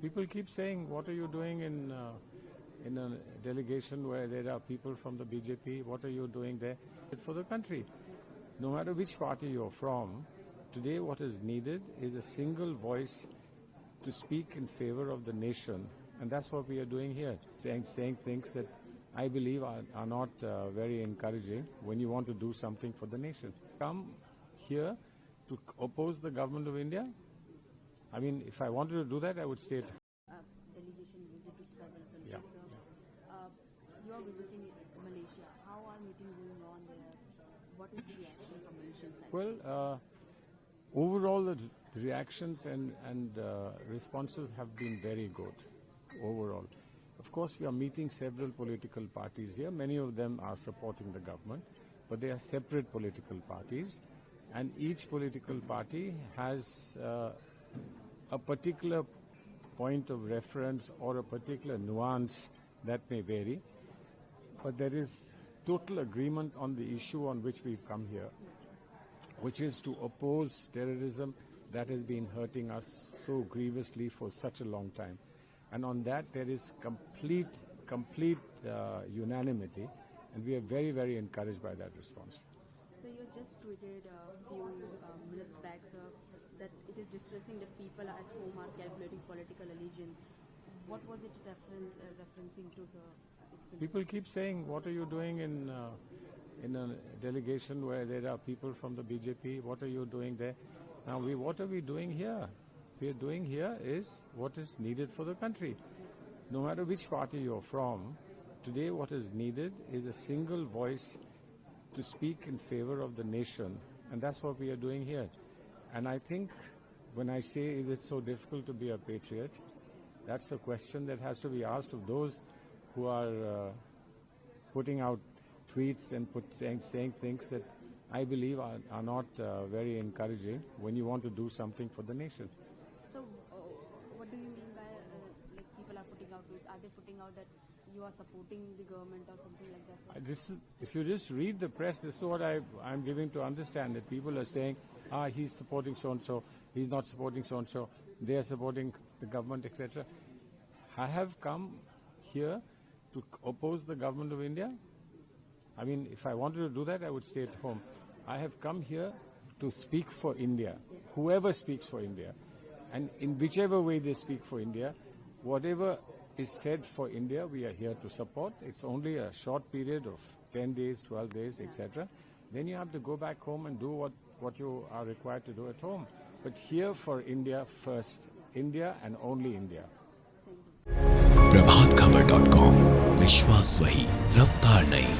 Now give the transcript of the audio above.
People keep saying, what are you doing in a delegation where there are people from the BJP? What are you doing there? For the country. No matter which party you're from, today what is needed is a single voice to speak in favor of the nation. And that's what we are doing here, saying things that I believe are not very encouraging when you want to do something for the nation. Come here to oppose the government of India? I mean, if I wanted to do that, I would stay at delegation visit to several countries. Yeah. You are visiting Malaysia. How are meetings going on there? What is the reaction from Malaysian side? Well, overall the reactions and responses have been very good, overall. Of course, we are meeting several political parties here. Many of them are supporting the government, but they are separate political parties. And each political party has a particular point of reference or a particular nuance that may vary. But there is total agreement on the issue on which we've come here, which is to oppose terrorism that has been hurting us so grievously for such a long time. And on that, there is complete unanimity, and we are very, very encouraged by that response. So you just tweeted a few minutes back, sir, that it is distressing that people at home are calculating political allegiance. What was it referencing to, sir? People keep saying, what are you doing in a delegation where there are people from the BJP? What are you doing there? Now, what are we doing here? We are doing here is what is needed for the country. No matter which party you're from, today what is needed is a single voice to speak in favor of the nation. And that's what we are doing here. And I think when I say, is it so difficult to be a patriot, that's the question that has to be asked of those who are putting out tweets and saying things that I believe are not very encouraging when you want to do something for the nation. So, what do you mean by like people are putting out tweets? Are they putting out that you are supporting the government or something like that? If you just read the press, this is what I'm giving to understand, that people are saying, he's supporting so-and-so, he's not supporting so-and-so, they are supporting the government, etc. I have come here to oppose the government of India. I mean, if I wanted to do that, I would stay at home. I have come here to speak for India, whoever speaks for India. And in whichever way they speak for India, whatever is said for India, we are here to support. It's only a short period of 10 days, 12 days, etc. Then you have to go back home and do what you are required to do at home. But here for India first, India and only India. प्रभातखबर.com, विश्वास वही, रफ्तार नहीं।